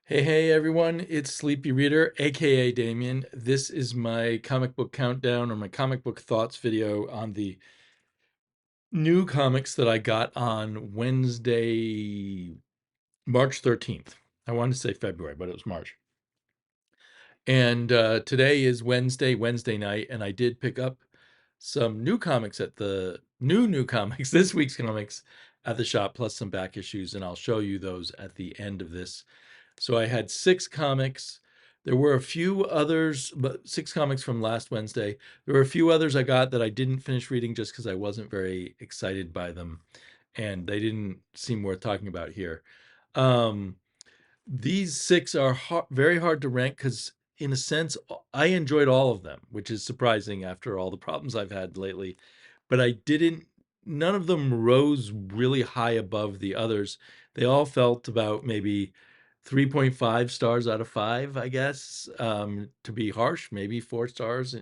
Hey, everyone, it's Sleepy Reader, aka Damien. This is my comic book countdown or my comic book thoughts video on the new comics that I got on Wednesday, March 13th. I wanted to say February, but it was March. And today is Wednesday night, and I did pick up some new comics at the new comics, this week's comics at the shop, plus some back issues, and I'll show you those at the end of this. So I had six comics. There were a few others, but six comics from last Wednesday. There were a few others I got that I didn't finish reading just because I wasn't very excited by them, and they didn't seem worth talking about here. Um, these six are very hard to rank because, in a sense, I enjoyed all of them, which is surprising after all the problems I've had lately. But I didn't, none of them rose really high above the others. They all felt about maybe 3.5 stars out of 5, I guess. To be harsh, maybe 4 stars,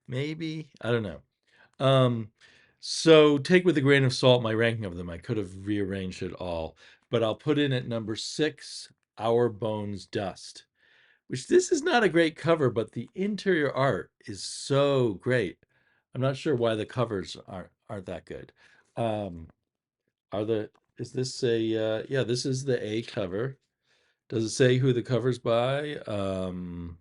maybe. I don't know. Um, so take with a grain of salt my ranking of them. I could have rearranged it all, but I'll put in at number 6, Our Bones Dust, which this is not a great cover, but the interior art is so great. I'm not sure why the covers aren't that good. Um, are the is this a yeah, this is the A cover. Does it say who the cover's by? Well,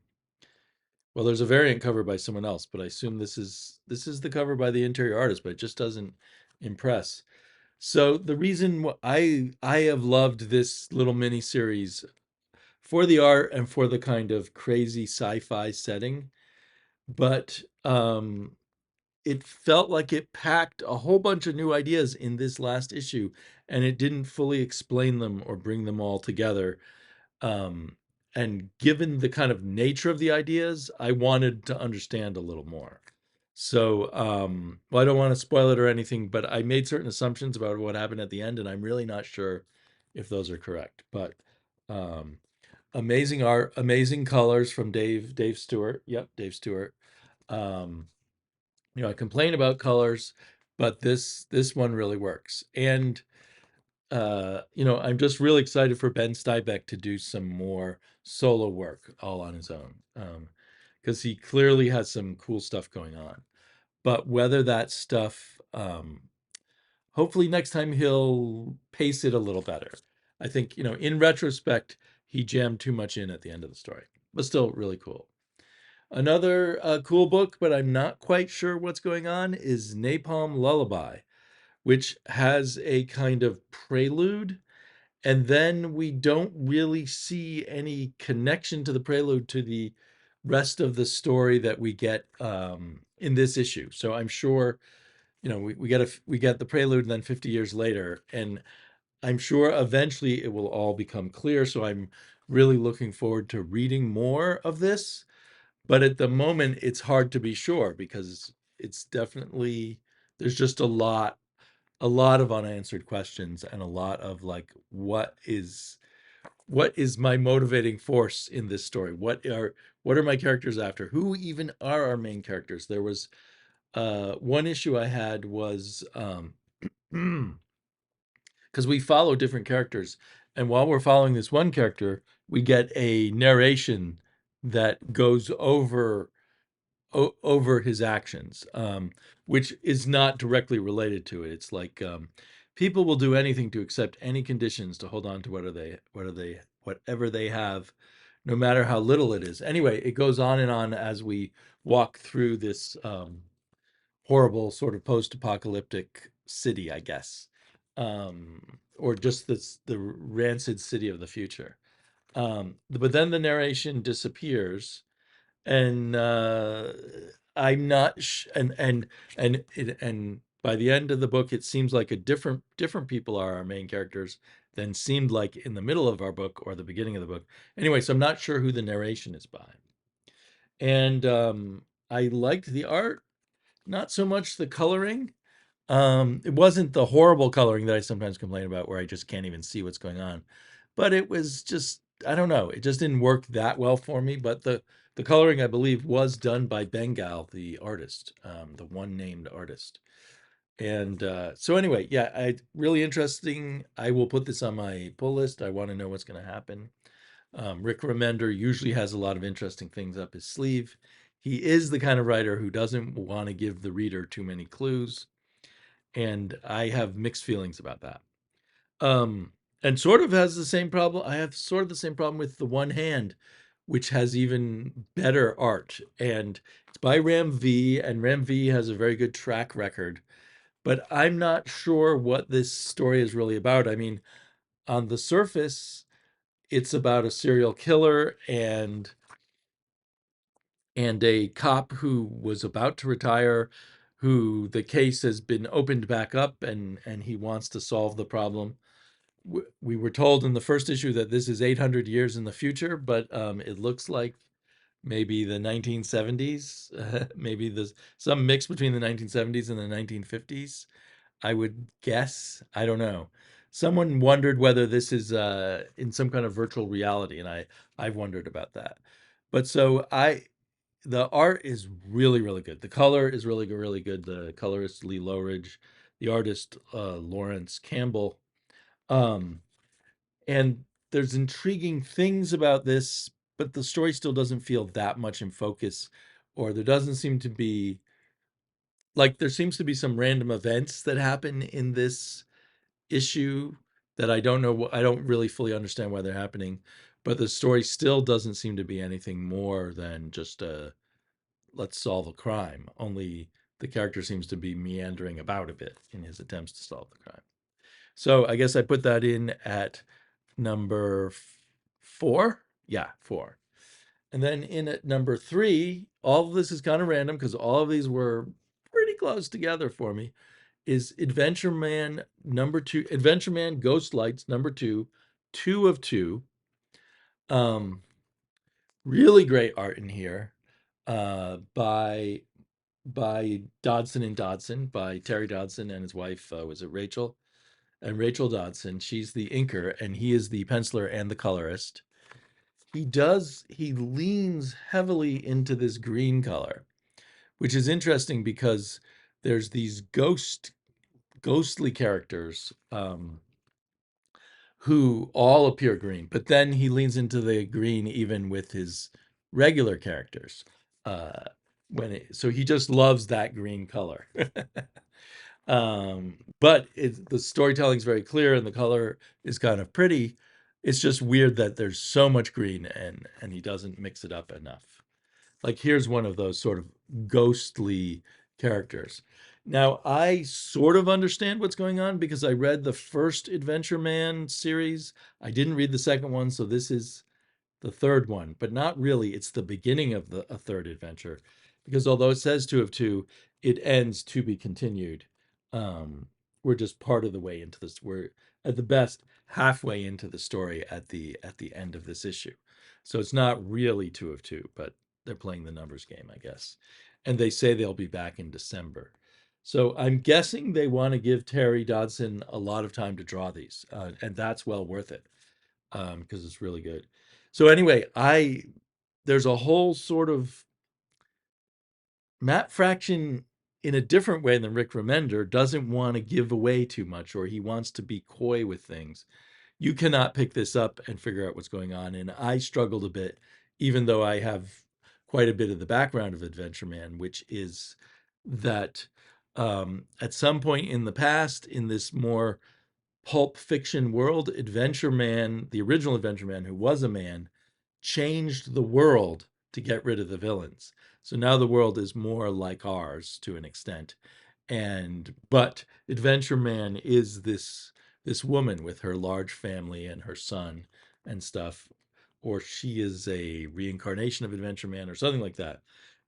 there's a variant cover by someone else, but I assume this is the cover by the interior artist, but it just doesn't impress. So the reason I have loved this little mini series for the art and for the kind of crazy sci-fi setting, but it felt like it packed a whole bunch of new ideas in this last issue, and it didn't fully explain them or bring them all together. Um, and given the kind of nature of the ideas, I wanted to understand a little more. So, well, I don't want to spoil it or anything, but I made certain assumptions about what happened at the end, and I'm really not sure if those are correct. But um, amazing art, amazing colors from Dave Stewart. Yep, Dave Stewart. Um, I complain about colors, but this one really works. And I'm just really excited for Ben Steinbeck to do some more solo work all on his own, because he clearly has some cool stuff going on. But whether that stuff, hopefully next time he'll pace it a little better. I think, in retrospect, he jammed too much in at the end of the story, but still really cool. Another cool book, but I'm not quite sure what's going on, is Napalm Lullaby, which has a kind of prelude, and then we don't really see any connection to the prelude to the rest of the story that we get in this issue. So I'm sure, we get the prelude, and then 50 years later, and I'm sure eventually it will all become clear. So I'm really looking forward to reading more of this. But at the moment, it's hard to be sure because it's definitely, there's just a lot of unanswered questions, and a lot of like, what is my motivating force in this story? What are my characters after? Who even are our main characters? There was one issue I had was because we follow different characters, and while we're following this one character, we get a narration that goes over his actions, which is not directly related to it. It's like, people will do anything to accept any conditions to hold on to whatever they have, no matter how little it is. Anyway, it goes on and on as we walk through this horrible sort of post-apocalyptic city, I guess, or just the rancid city of the future. But then the narration disappears, and I'm not and by the end of the book, it seems like a different people are our main characters than seemed like in the middle of our book or the beginning of the book. Anyway, so I'm not sure who the narration is by. And I liked the art, not so much the coloring. It wasn't the horrible coloring that I sometimes complain about, where I just can't even see what's going on. But it was just, I don't know, it just didn't work that well for me. But the coloring, I believe, was done by Bengal, the artist, the one named artist. And so anyway, yeah, really interesting. I will put this on my pull list. I want to know what's going to happen. Rick Remender usually has a lot of interesting things up his sleeve. He is the kind of writer who doesn't want to give the reader too many clues, and I have mixed feelings about that. Um, and sort of has the same problem. I have sort of the same problem with The One Hand, which has even better art. And it's by Ram V, and Ram V has a very good track record. But I'm not sure what this story is really about. I mean, on the surface, it's about a serial killer and a cop who was about to retire, who the case has been opened back up, and he wants to solve the problem. We were told in the first issue that this is 800 years in the future, but it looks like maybe the 1970s, maybe there's some mix between the 1970s and the 1950s. I would guess. I don't know. Someone wondered whether this is in some kind of virtual reality, and I've wondered about that. But the art is really, really good. The color is really, really good. The colorist Lee Lowridge, the artist Lawrence Campbell. Um, and there's intriguing things about this, but the story still doesn't feel that much in focus, or there doesn't seem to be like there seems to be some random events that happen in this issue that I don't know. I don't really fully understand why they're happening, but the story still doesn't seem to be anything more than just a let's solve a crime. Only the character seems to be meandering about a bit in his attempts to solve the crime. So I guess I put that in at number 4. Yeah, 4. And then in at number 3, all of this is kind of random because all of these were pretty close together for me, is Adventure Man number 2, Adventure Man Ghost Lights number 2, 2 of 2. Um, really great art in here by Dodson and Dodson, by Terry Dodson and his wife, was it Rachel? And Rachel Dodson, she's the inker, and he is the penciler and the colorist. He leans heavily into this green color, which is interesting because there's these ghostly characters who all appear green, but then he leans into the green even with his regular characters. Uh, so he just loves that green color. But the storytelling is very clear and the color is kind of pretty. It's just weird that there's so much green and he doesn't mix it up enough. Like here's one of those sort of ghostly characters. Now I sort of understand what's going on because I read the first Adventure Man series. I didn't read the second one, so this is the third one, but not really. It's the beginning of a third adventure, because although it says 2 of 2, it ends to be continued. Um, we're just part of the way into this. We're at the best halfway into the story at the end of this issue, so it's not really 2 of 2, but they're playing the numbers game, I guess. And they say they'll be back in December. So I'm guessing they want to give Terry Dodson a lot of time to draw these, and that's well worth it because it's really good. So anyway, I there's a whole sort of Matt Fraction in a different way than Rick Remender doesn't want to give away too much, or he wants to be coy with things. You cannot pick this up and figure out what's going on. And I struggled a bit, even though I have quite a bit of the background of Adventure Man, which is that at some point in the past, in this more pulp fiction world, Adventure Man, the original Adventure Man, who was a man, changed the world to get rid of the villains. So now the world is more like ours to an extent. And but Adventure Man is this woman with her large family and her son and stuff, or she is a reincarnation of Adventure Man or something like that.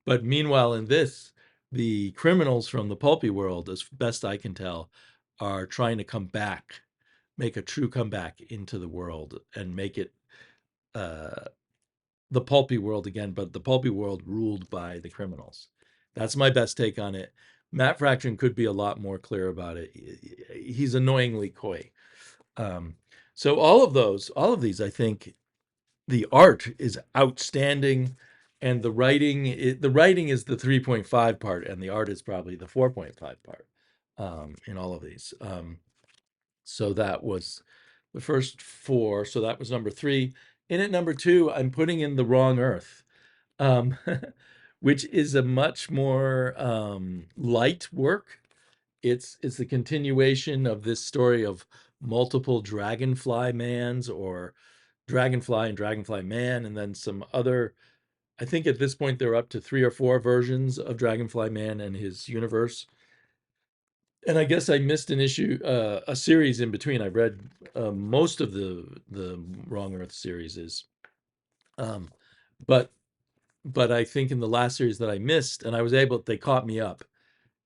But meanwhile, in this, the criminals from the pulpy world, as best I can tell, are trying to come back, make a true comeback into the world and make it uh, the pulpy world again, but the pulpy world ruled by the criminals. That's my best take on it. Matt Fraction could be a lot more clear about it. He's annoyingly coy. Um, so all of these, I think the art is outstanding, and the writing is the 3.5 part, and the art is probably the 4.5 part in all of these. So that was the first 4. So that was number 3. in at number two, I'm putting in The Wrong Earth, um, which is a much more light work. It's the continuation of this story of multiple Dragonfly Mans, or Dragonfly and Dragonfly Man, and then some other. I think at this point there are up to three or four versions of Dragonfly Man and his universe. And I guess I missed an issue, a series in between. I read most of the Wrong Earth series is, um, but I think in the last series that I missed, and I was able, they caught me up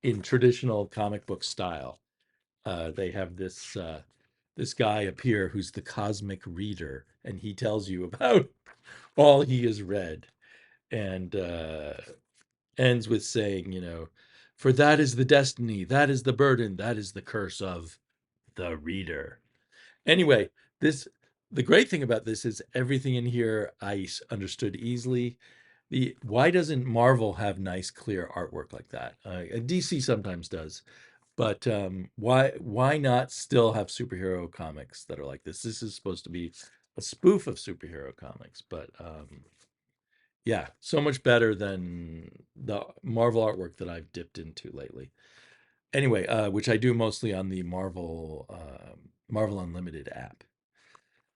in traditional comic book style. They have this guy appear who's the cosmic reader, and he tells you about all he has read, and ends with saying, for that is the destiny, that is the burden, that is the curse of the reader. Anyway, this the great thing about this is everything in here I understood easily. The Why doesn't Marvel have nice, clear artwork like that? DC sometimes does, but why not still have superhero comics that are like this? This is supposed to be a spoof of superhero comics, but yeah, so much better than the Marvel artwork that I've dipped into lately. Anyway, which I do mostly on the Marvel Unlimited app.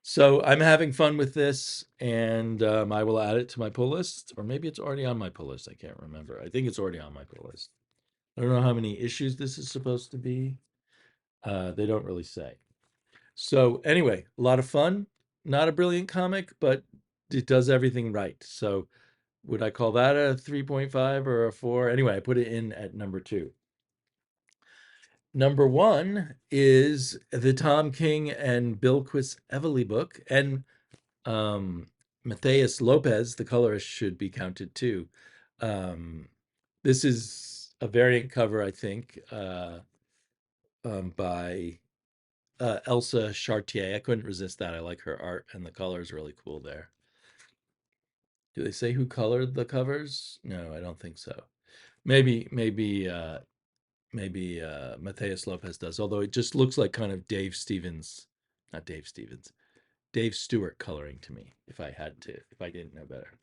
So I'm having fun with this, and I will add it to my pull list, or maybe it's already on my pull list. I can't remember. I think it's already on my pull list. I don't know how many issues this is supposed to be. They don't really say. So anyway, a lot of fun. Not a brilliant comic, but it does everything right. So would I call that a 3.5 or a 4? Anyway, I put it in at number two. Number one is the Tom King and Bill Quist-Evely book, and um, Matthias Lopez, the colorist, should be counted too. Um, this is a variant cover, I think, by Elsa Chartier. I couldn't resist that. I like her art, and the color is really cool there. Do they say who colored the covers? No, I don't think so. Maybe Matthias Lopez does, although it just looks like kind of not Dave Stevens, Dave Stewart coloring to me, if I didn't know better.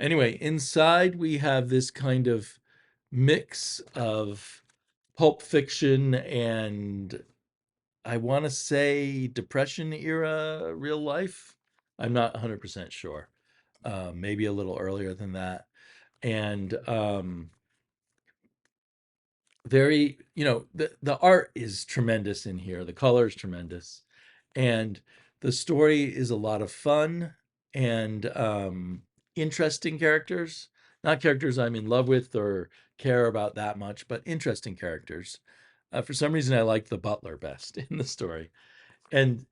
Anyway, inside we have this kind of mix of pulp fiction and, I want to say, Depression era real life. I'm not 100% sure. Maybe a little earlier than that. And very, the art is tremendous in here. The color is tremendous. And the story is a lot of fun and interesting characters. Not characters I'm in love with or care about that much, but interesting characters. For some reason, I like the butler best in the story. And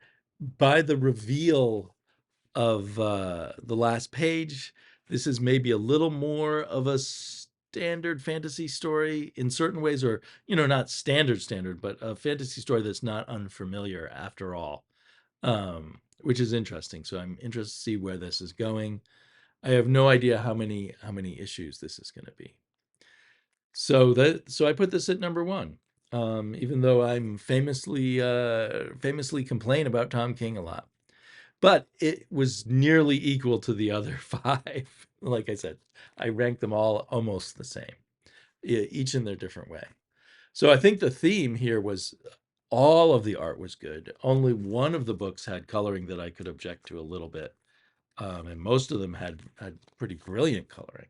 by the reveal of the last page, this is maybe a little more of a standard fantasy story in certain ways, or, not standard, but a fantasy story that's not unfamiliar after all, which is interesting. So I'm interested to see where this is going. I have no idea how many issues this is going to be. So I put this at number one. Even though I'm famously complain about Tom King a lot, but it was nearly equal to the other five. Like I said, I ranked them all almost the same, each in their different way. So I think the theme here was all of the art was good. Only one of the books had coloring that I could object to a little bit, and most of them had pretty brilliant coloring.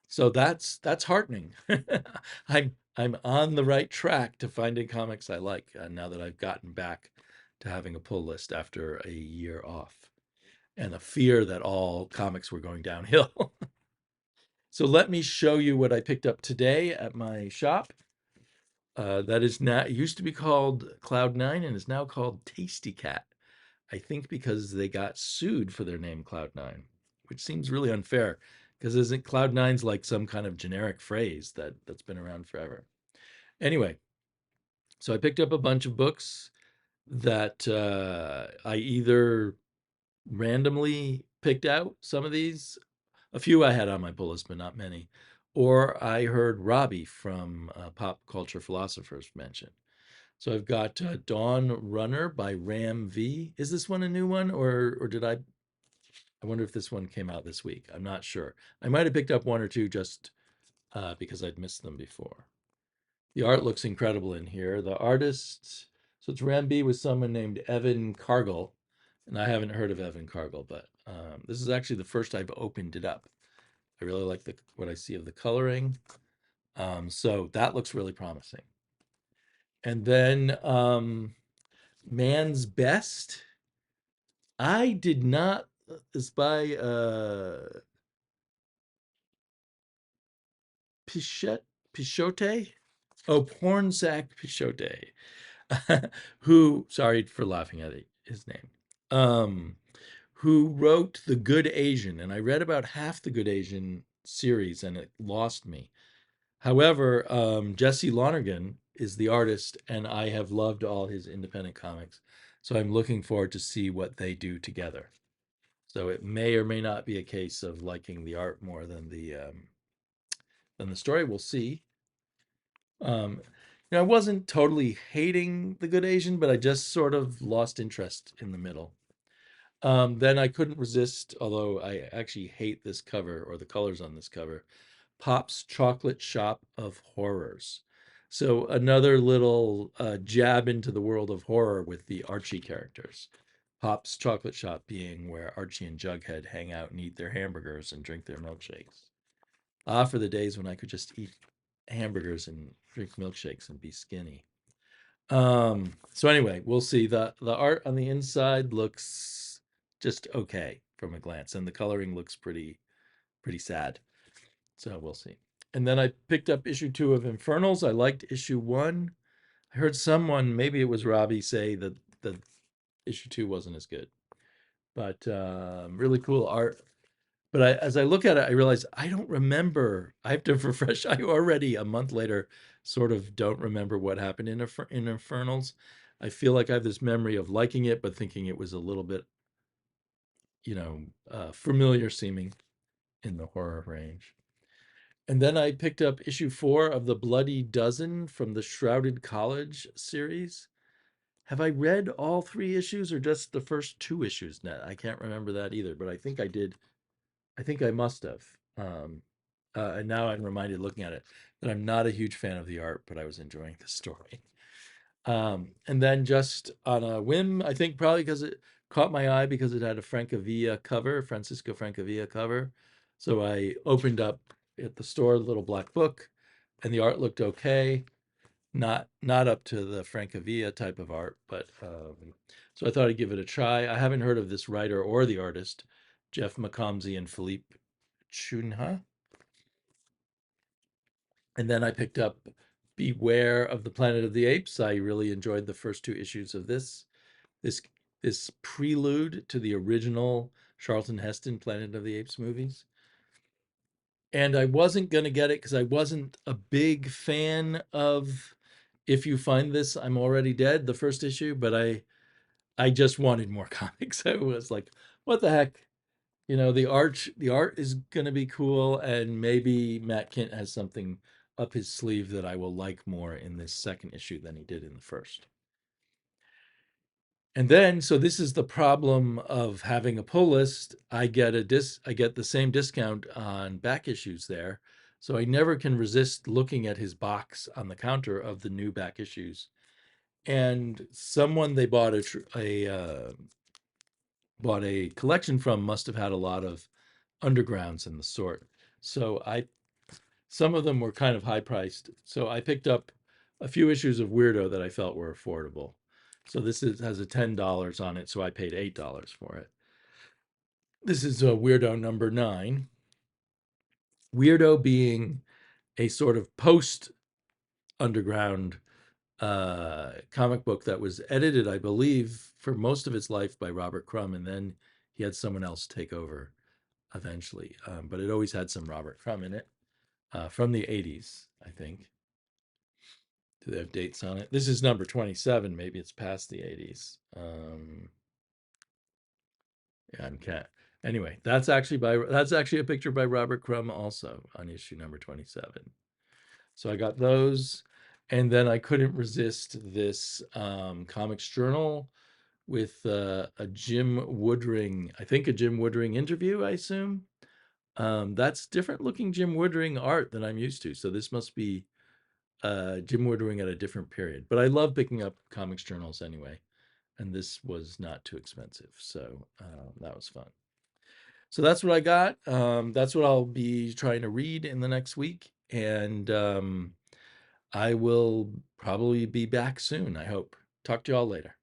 So that's heartening. I'm on the right track to finding comics I like, now that I've gotten back to having a pull list after a year off, and a fear that all comics were going downhill. So let me show you what I picked up today at my shop. That is now, it used to be called Cloud9 and is now called Tasty Cat. I think because they got sued for their name Cloud9, which seems really unfair, because isn't Cloud9's like some kind of generic phrase that's been around forever. Anyway, so I picked up a bunch of books that I either randomly picked out, some of these, a few I had on my pull list, but not many, or I heard Robbie from Pop Culture Philosophers mention. So I've got Dawn Runner by Ram V. Is this one a new one, or did I? I wonder if this one came out this week. I'm not sure. I might have picked up one or two just because I'd missed them before. The art looks incredible in here. The artist, so it's Ramby with someone named Evan Cargill, and I haven't heard of Evan Cargill, but this is actually the first I've opened it up. I really like the what I see of the coloring, so that looks really promising. And then Man's Best. I did not. Is by Pichette Pichote. Oh, Pornsack Pichote. Who, sorry for laughing at his name, um, who wrote The Good Asian. And I read about half the Good Asian series and it lost me. However, Jesse Lonergan is the artist, and I have loved all his independent comics. So I'm looking forward to see what they do together. So it may or may not be a case of liking the art more than the story. We'll see. Um, I wasn't totally hating The Good Asian, but I just sort of lost interest in the middle. Then I couldn't resist, although I actually hate this cover or the colors on this cover, Pop's Chocolate Shop of Horrors. So another little jab into the world of horror with the Archie characters. Pop's Chocolate Shop being where Archie and Jughead hang out and eat their hamburgers and drink their milkshakes. Ah, for the days when I could just eat hamburgers and drink milkshakes and be skinny. So anyway, we'll see. The art on the inside looks just okay from a glance, and the coloring looks pretty sad. So we'll see. And then I picked up issue 2 of Infernals. I liked issue 1. I heard someone, maybe it was Robbie, say that the issue 2 wasn't as good. But really cool art. But as I look at it, I realize I don't remember. I have to refresh. I already a month later sort of don't remember what happened in Infernals. I feel like I have this memory of liking it, but thinking it was a little bit, familiar seeming in the horror range. And then I picked up issue 4 of the Bloody Dozen from the Shrouded College series. Have I read all 3 issues or just the first 2 issues? Net? I can't remember that either, but I think I did. I think I must have. And now I'm reminded looking at it that I'm not a huge fan of the art, but I was enjoying the story. And then just on a whim, I think probably because it caught my eye because it had a Francisco Francavilla cover. So I opened up at the store, the little black book, and the art looked okay. Not up to the Francavilla type of art, but so I thought I'd give it a try. I haven't heard of this writer or the artist, Jeff McComsey and Philippe Chunha. And then I picked up Beware of the Planet of the Apes. I really enjoyed the first 2 issues of this this prelude to the original Charlton Heston Planet of the Apes movies. And I wasn't going to get it because I wasn't a big fan of If You Find This, I'm Already Dead, the first issue, but I just wanted more comics. I was like, what the heck? The art is going to be cool, and maybe Matt Kent has something up his sleeve that I will like more in this second issue than he did in the first. And then, so this is the problem of having a pull list. I get the same discount on back issues there. So I never can resist looking at his box on the counter of the new back issues. And someone they bought a collection from must have had a lot of undergrounds in the sort. So some of them were kind of high priced. So I picked up a few issues of Weirdo that I felt were affordable. So has a $10 on it, so I paid $8 for it. This is a Weirdo number 9. Weirdo being a sort of post underground comic book that was edited, I believe, for most of its life by Robert Crumb, and then he had someone else take over eventually. But it always had some Robert Crumb in it from the 80s, I think. Do they have dates on it? This is number 27. Maybe it's past the 80s. Yeah, I'm cat. Anyway, that's actually a picture by Robert Crumb also on issue number 27. So I got those, and then I couldn't resist this Comics Journal with a Jim Woodring, I think a Jim Woodring interview, I assume. That's different looking Jim Woodring art than I'm used to. So this must be Jim Woodring at a different period. But I love picking up comics journals anyway, and this was not too expensive, so that was fun. So that's what I got. That's what I'll be trying to read in the next week, and I will probably be back soon, I hope. Talk to you all later.